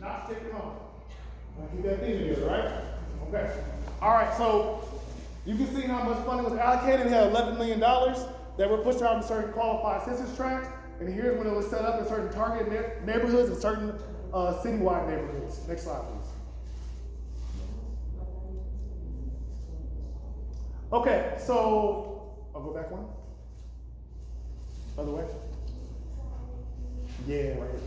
not stick home. Keep that thing together, right? Okay. All right, so you can see how much funding was allocated. We had $11 million that were pushed out in certain qualified census tracts. And here's when it was set up in certain target neighborhoods and certain citywide neighborhoods. Next slide, please. Okay, so I'll go back one. Other way. Yeah, right here.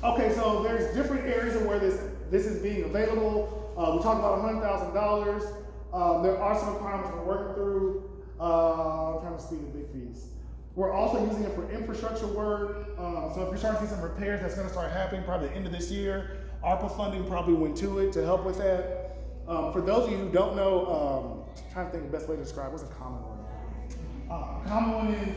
Okay, so there's different areas of where this is being available. We talked about $100,000. There are some requirements we're working through. I'm trying to speed the big fees. We're also using it for infrastructure work. So if you're starting to see some repairs, that's going to start happening probably the end of this year. ARPA funding probably went to it to help with that. For those of you who don't know, I'm trying to think of the best way to describe what's a common one. A common one is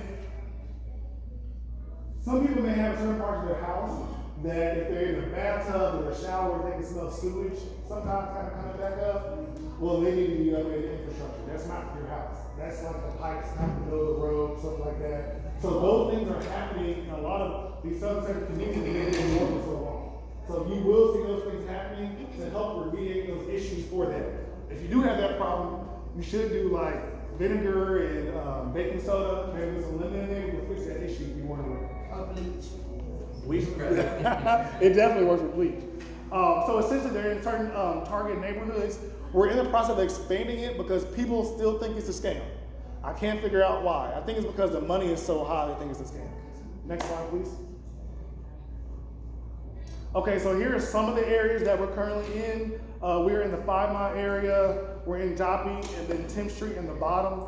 some people may have certain parts of their house that if they're in a bathtub or a shower, they can smell sewage sometimes kind of coming back up. Well, they need to be upgraded infrastructure. That's not your house. That's like the pipes, not the middle of the road, stuff like that. So those things are happening in a lot of these southern communities that have been working so long. So you will see those things happening to help remediate those issues for them. If you do have that problem, you should do like vinegar and baking soda, maybe some lemon in there, to fix that issue if you want to. Bleach. Bleach? It definitely works with bleach. So essentially they're in certain target neighborhoods. We're in the process of expanding it because people still think it's a scam. I can't figure out why. I think it's because the money is so high they think it's a scam. Next slide, please. Okay, so here are some of the areas that we're currently in. We're in the 5 Mile area, we're in Joppy, and then 10th Street in the bottom.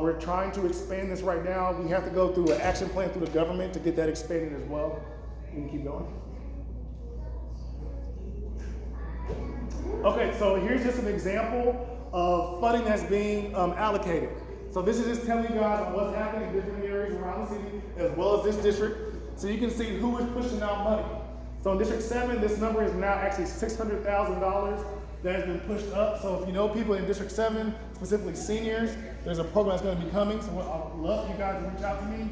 We're trying to expand this right now. We have to go through an action plan through the government to get that expanded as well. Can you keep going? Okay, so here's just an example of funding that's being allocated. So this is just telling you guys what's happening in different areas around the city, as well as this district. So you can see who is pushing out money. So in District 7, this number is now actually $600,000 that has been pushed up. So if you know people in District 7, specifically seniors, there's a program that's going to be coming. So I would love for you guys to reach out to me.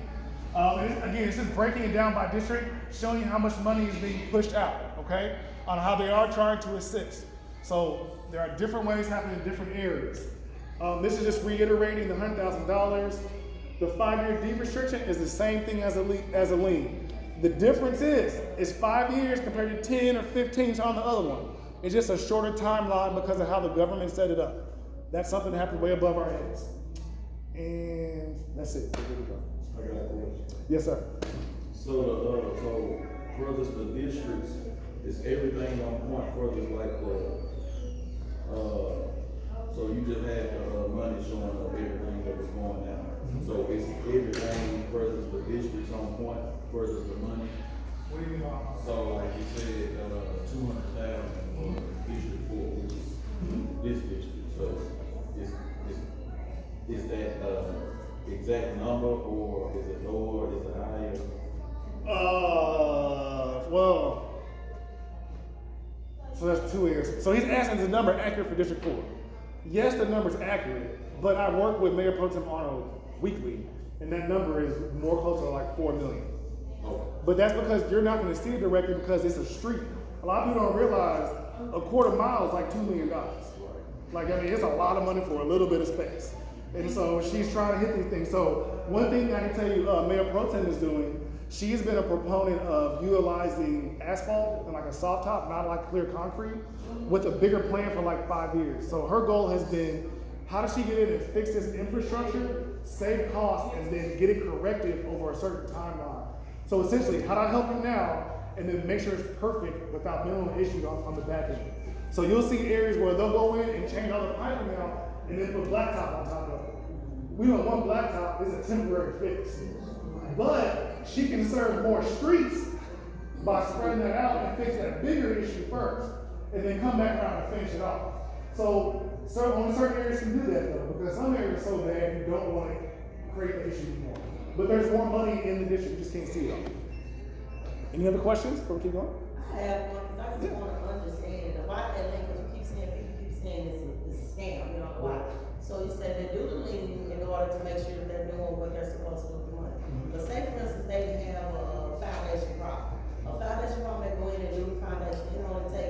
Again, it's just breaking it down by district, showing you how much money is being pushed out, okay, on how they are trying to assist. So there are different ways happening in different areas. This is just reiterating the $100,000. The 5-year deed restriction is the same thing as a lien. The difference is 5 years compared to 10 or 15 on the other one. It's just a shorter timeline because of how the government set it up. That's something that happens way above our heads. And that's it. So here we go. I got a question. Yes, sir. So furthest the districts, is everything on point furthest like so you just had money showing up everything that was going down. Mm-hmm. So is everything furthest the districts on point, furthest the money? What do you mean? So like you said, 200,000 for District 4, which is this district. So is that exact number, or is it lower, is it higher? Well, so that's 2 answers. So he's asking, is the number accurate for District 4? Yes, the number's accurate, but I work with Mayor Pro Tem Arnold weekly, and that number is more closer to like 4 million. Okay. But that's because you're not going to see it directly because it's a street. A lot of people don't realize a quarter mile is like $2 million. Like, I mean, it's a lot of money for a little bit of space. And so she's trying to hit these things. So one thing I can tell you Mayor Pro Tem is doing, she's been a proponent of utilizing asphalt and like a soft top, not like clear concrete, with a bigger plan for like 5 years. So her goal has been, how does she get in and fix this infrastructure, save costs, and then get it corrected over a certain timeline? So essentially, how do I help you now and then make sure it's perfect without minimal issues on the back end? So you'll see areas where they'll go in and change all the piping out and then put blacktop on top of it. We don't want blacktop, it's a temporary fix. But she can serve more streets by spreading that out and fix that bigger issue first, and then come back around and finish it off. So only certain areas can do that though, because some areas are so bad you don't want to create the issue anymore. But there's more money in the district, you just can't see it all. Any other questions before we keep going? I have one, because I just want to understand about that link, because you keep saying it's a scam, you know why? So you said they do the lien in order to make sure that they're doing what they're supposed to do with the money. But say for instance, they have a foundation problem. A foundation problem, they go in and do the foundation, it only takes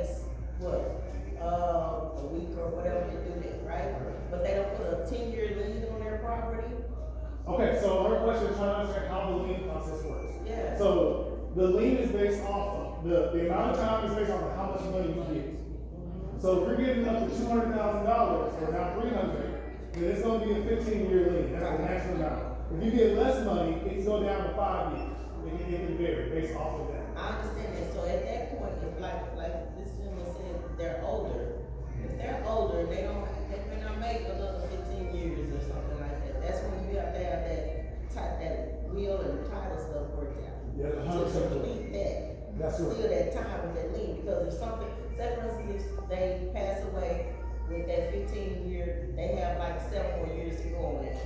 her question is trying to understand how the lien process works. Yeah. So the lien is based off of the amount of time is based on how much money you get. So if you're getting up to $200,000 or now 300, then it's going to be a 15-year lien. That's the maximum amount. If you get less money, it can go down to 5 years. It can vary based off of that. I understand that, so at that point, if like this gentleman said, they're older, if they're older, they may not make another 15 years or something like that, that's when you have to have that will and title stuff worked out. Yeah, To 100%. complete that. That's right. Still that time with that lien, because if something, say for instance, if they pass away with that 15-year, they have like 7 more years to go on it,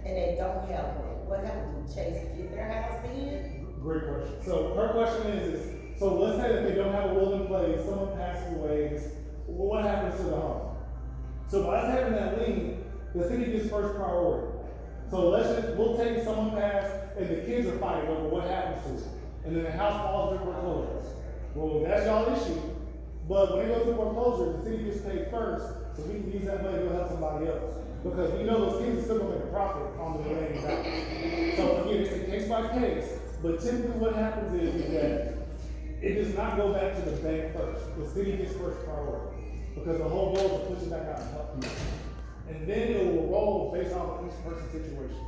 and they don't have one, what happens? Chase get their house then? Great question. So her question is so let's say that they don't have a will in place, someone passes away, what happens to the home? So by us having that lien, the city gets first priority. So we'll take someone passed and the kids are fighting over what happens to it. And then the house falls into foreclosure. Well, that's y'all issue. But when it goes to foreclosure, the city gets paid first, so we can use that money to help somebody else. Because we know those kids are still gonna make a profit on the remaining balance. So again, it's a case by case, but typically what happens is that it does not go back to the bank first. The city gets first priority. Because the whole goal is to push it back out and help people. And then it will roll based on each person's situation.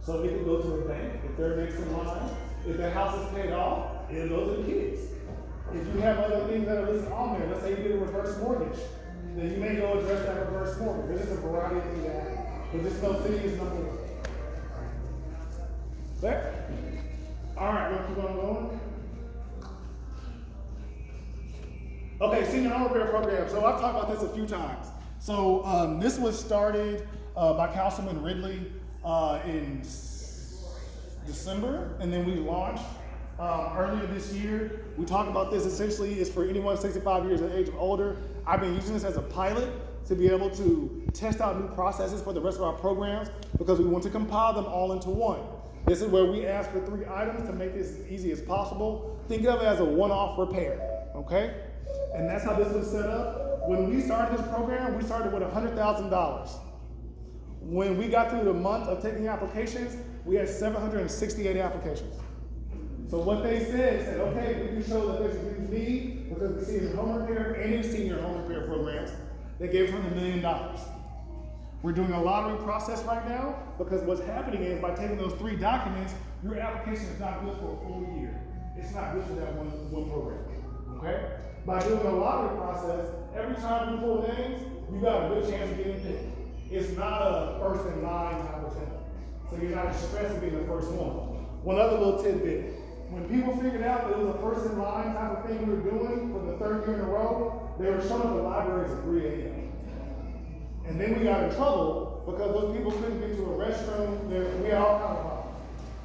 So it can go to a bank if they're next in line. If their house is paid off, it'll go to the kids. If you have other things that are listed on there, let's say you get a reverse mortgage, then you may go address that reverse mortgage. There's just a variety of things that happen. But just know city is number one. There? Alright, we'll keep on going. Okay, senior home repair program. So I've talked about this a few times. So this was started by Councilman Ridley in December, and then we launched earlier this year. We talked about this essentially is for anyone 65 years of age or older. I've been using this as a pilot to be able to test out new processes for the rest of our programs because we want to compile them all into one. This is where we ask for 3 items to make this as easy as possible. Think of it as a one-off repair, okay? And that's how this was set up. When we started this program, we started with $100,000. When we got through the month of taking applications, we had 768 applications. So what they said, okay, we can show that there's a huge need because we see in home repair and in senior home repair programs, they gave us $1 million. We're doing a lottery process right now because what's happening is by taking those 3 documents, your application is not good for a full year. It's not good for that one program, okay? By doing a lottery process, every time you pull names, you got a good chance of getting picked. It's not a first in line type of thing. So you're not stressed of being the first one. One other little tidbit. When people figured out that it was a first in line type of thing we were doing for the 3rd year in a row, they were showing up at libraries at 3 a.m. And then we got in trouble because those people couldn't get to a restroom. We had all kinds of problems.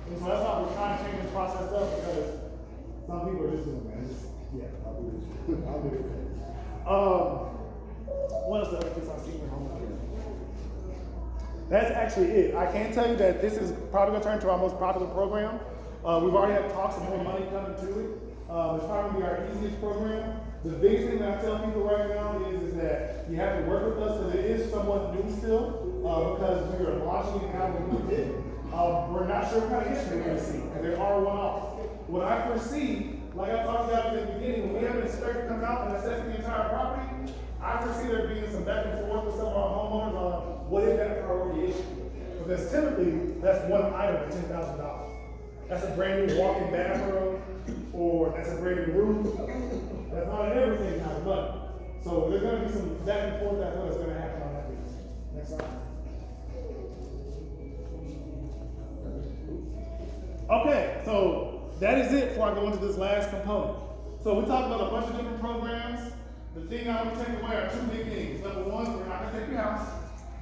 And so that's why we're trying to change this process up because some people are just doing that. I'll do this. I'll do it. What else did I think I see in home care? That's actually it. I can tell you that this is probably going to turn into our most popular program. We've already had talks of more money coming to it. It's probably our easiest program. The biggest thing that I tell people right now is that you have to work with us because it is somewhat new still because we are launching it now when we did. We're not sure what kind of history we're going to see because there are one-offs. What I foresee, like I talked about at the beginning, when we have an inspector come out and assess the entire property, I foresee there being some back and forth with some of our homeowners on what is that priority issue. Because typically, that's one item at $10,000. That's a brand new walk-in bathroom, or that's a brand new roof. That's not everything kind of money. So there's going to be some back and forth that's going to happen on that piece. Next slide. Okay, so that is it before I go into this last component. So we talked about a bunch of different programs. The thing I want to take away are 2 big things. Number one, we're not going to take your house.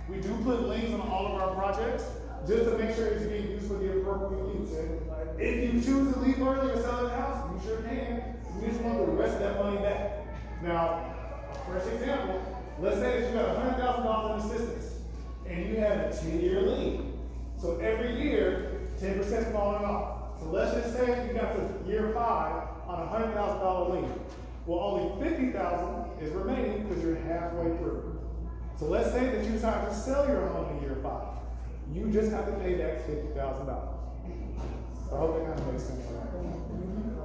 We do put links on all of our projects just to make sure it's being used for the appropriate use. And if you choose to leave early or sell the house, you sure can. We just want the rest of that money back. Now, a fresh example, let's say that you got $100,000 in assistance and you have a 10-year lien. So every year, 10% is falling off. So let's just say you got to year 5 on a $100,000 lien. Well, only $50,000 is remaining because you're halfway through. So let's say that you decide to sell your home in year 5. You just have to pay back $50,000. I hope that kind of makes sense.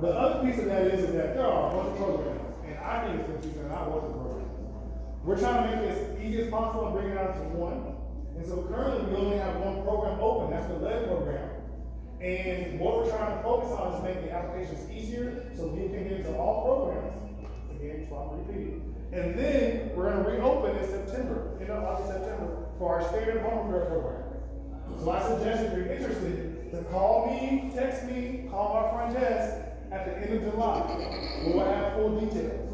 The other piece of that is that there are a bunch of programs, and I think it's confusing, and I work the program. We're trying to make it as easy as possible and bring it down to one. And so currently we only have one program open, that's the lead program. And what we're trying to focus on is making the applications easier so people can get into all programs. Again, swap repeat. And then we're gonna reopen in September, August, September, for our standard home repair program. So I suggest if you're interested to call me, text me, call our front desk at the end of July. We will have full details.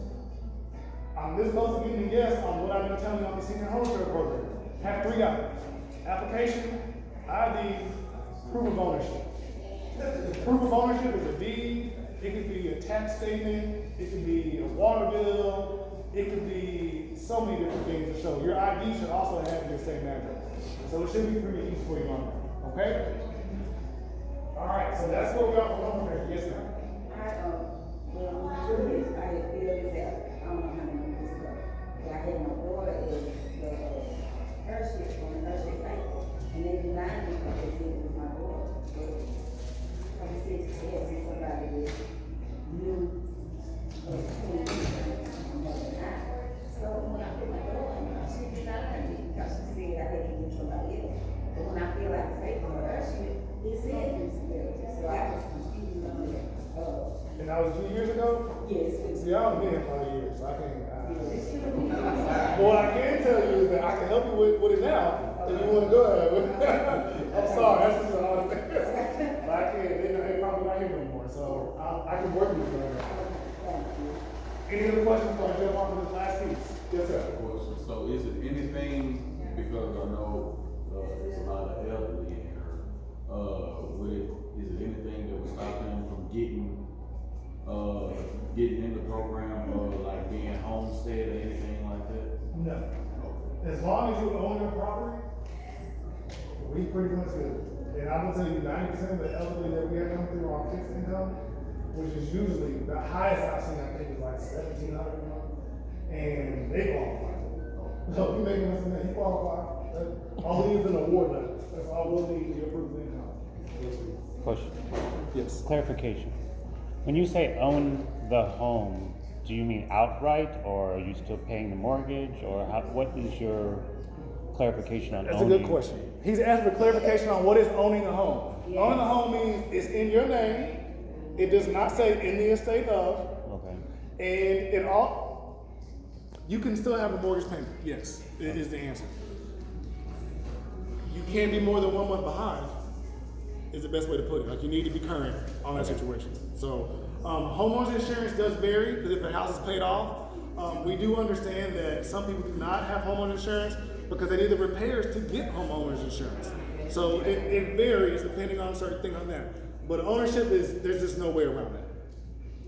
I'm this close to getting a yes on what I've been telling you on the senior home repair program. Have 3 items: application, ID, proof of ownership. Proof of ownership is a deed, it could be a tax statement, it could be a water bill, it could be so many different things to show. Your ID should also have your same address. So it should be pretty easy for you on that, okay? All right, so that's what we got for home repair. Yes, ma'am. Well, I filled this out. I don't know how many years ago. But I had my daughter is the Hershey on the Hershey paper. And they denied me because they said it was my daughter. But like I said, it had to be somebody that knew was between me and I. So when I put my daughter in, she denied me because she said I had to get somebody else. But when I feel like the paper on Hershey, it said disability. So I was confused on it. And that was 2 years ago? Yes. See, I haven't been here for years, so I can't. But what I can tell you is that I can help you with it now if you want to go ahead with it. I'm sorry, that's just an honest thing. But I can't, they're probably not here no more, so I can work with you on that. Any other questions before I jump on to this last piece? Yes, sir. So is it anything, because I know there's a lot of elderly in here, is it anything that would stop them from getting in the program, or like being homestead or anything like that? No. As long as you own your property, we pretty much good. And I'm gonna tell you, 90% of the elderly that we have coming through on fixed income, which is usually the highest I've seen, I think, is like $1,700 a month, and they qualify. So if you make less than that, you qualify. All we need is an award letter. That's all we'll need to approve the income. Question. Yes. Clarification. When you say own the home, do you mean outright, or are you still paying the mortgage, or what is your clarification on That's owning? a good question. He's asking for clarification on what is owning a home. Yes. Owning a home means it's in your name. It does not say in the estate of. Okay. And it all, you can still have a mortgage payment. Yes, it is the answer. You can't be more than 1 month behind. Is the best way to put it. Like, you need to be current on that situation. So homeowners insurance does vary, because if the house is paid off, we do understand that some people do not have homeowner insurance because they need the repairs to get homeowners insurance. So it varies depending on certain things on that. But ownership there's just no way around that.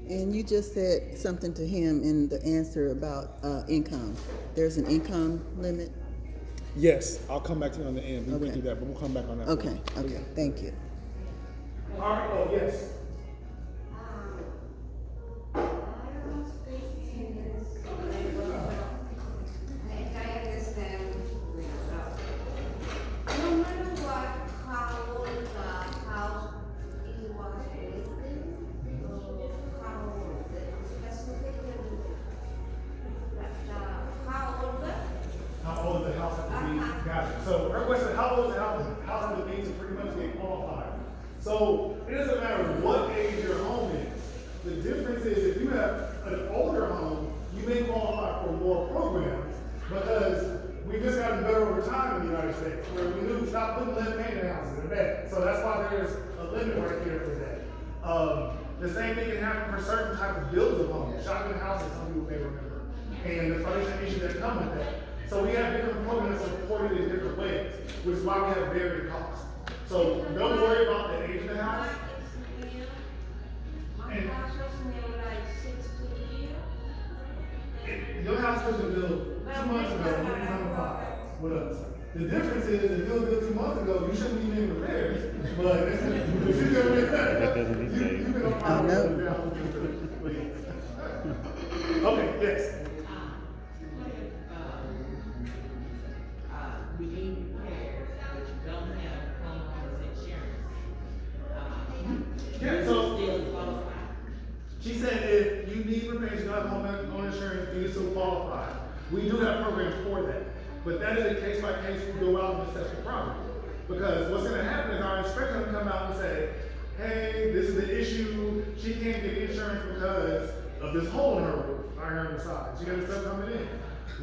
And you just said something to him in the answer about income. There's an income limit? Yes, I'll come back to you on the end. We went Okay. through that, but we'll come back on that. Okay, thank you. All right, oh, yes. How old does the house have to be? Gotcha. So her question, how old does the house have to be to pretty much get qualified? So it doesn't matter what age your home is. The difference is if you have an older home, you may qualify for more programs because we've just gotten better over time in the United States, where we knew stop putting left-handed houses in bed. So that's why there's a limit right there for that. The same thing can happen for certain type of builds of homes, shotgun houses, some people may remember, and the furniture issues that come with that. So we have different programs supported in different ways, which is why we have varying costs. So don't worry about the age of the house. And your house was built 2 months ago, when you come with us. The difference is, if you were built 2 months ago, you shouldn't be in repairs, but you've been on fire. Okay, yes. We need repairs, but you don't have homeowners insurance. to still qualify. We do have programs for that. But that is a case by case, we go out and assess the property. Because what's gonna happen is our inspector will come out and say, hey, this is the issue, she can't get insurance because of this hole in her roof, right here on the side. She got this stuff coming in.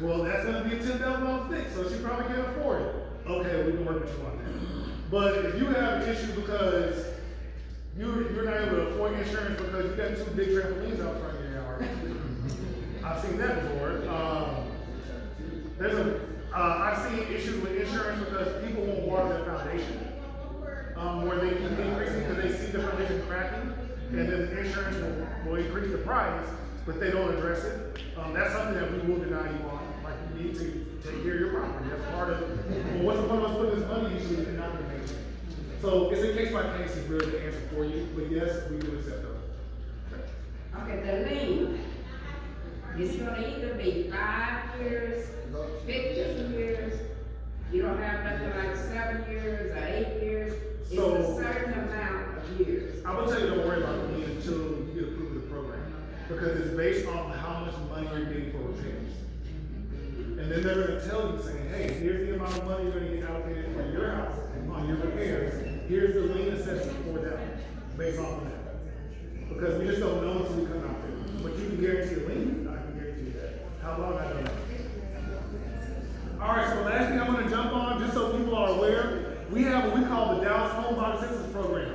Well, that's gonna be a $10,000 fix, so she probably can't afford it. Okay, we can work with you on that. But if you have an issue because you're not able to afford insurance because you got 2 big trampolines out front of your yard. I've seen that before. I've seen issues with insurance because people won't water their foundation. Where they can increase it because they see the foundation cracking, and then the insurance will increase the price, but they don't address it. That's something that we will deny you on. Like, you need to take care of your property. That's part of, well, what's the point of us putting this money into if you're not gonna maintain it? So it's a case by case is really the answer for you, but yes, we do accept those. Okay, the lien, it's gonna either be 5 years, 15 years, you don't have nothing like 7 years or 8 years, it's So- a certain amount of years. I will tell you, don't worry about the lien until you get approved of the program, because it's based on how much money you're getting for repairs. And then they're gonna tell you, saying, hey, here's the amount of money you're gonna get allocated for your house on your repairs. Here's the lien assessment for that, based off of that. Because we just don't know until we come out there. But you can guarantee a lien, I can guarantee you that. How long, I don't know. All right, so last thing I'm gonna jump on, just so people are aware, we have what we call the Dallas Home Buying Assistance Program.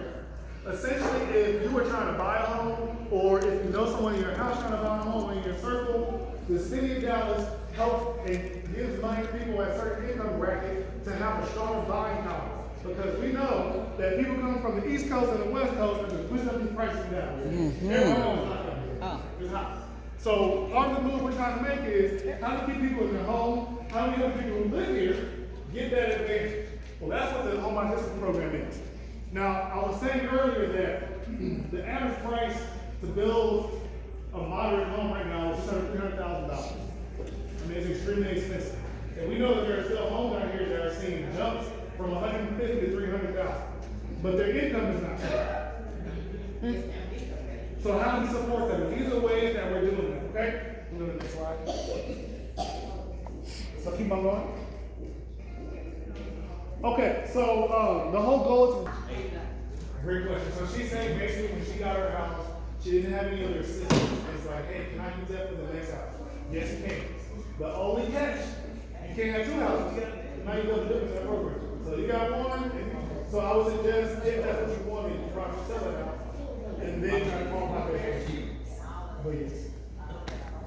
Essentially, if you are trying to buy a home, or if you know someone in your house trying to buy a home or in your circle, the city of Dallas helps and gives money to people at certain income bracket to have a stronger buying power. Because we know that people come from the East Coast and the West Coast and just push up these prices down. Everyone knows it's hot down here. It's hot. So part of the move we're trying to make is how to keep people in their home, how do we help people who live here get that advantage? Well, that's what the Home Buying Assistance Program is. Now, I was saying earlier that the average price to build a moderate home right now is just under $300,000. I mean, it's extremely expensive. And we know that there are still homes out here that are seeing jumps from $150,000 to $300,000, but their income is not. So how do we support them? These are ways that we're doing that, okay? We'll go to the next slide. So keep on going. Okay, so the whole goal is, great question. So she's saying basically when she got her house, she didn't have any other assistance. It's like, hey, can I use that for the next house? Yes, you can. The only catch, you can't have 2 houses. Now you go to different that program. So you got one, so I would suggest if that's what you wanted, you probably sell it out. And then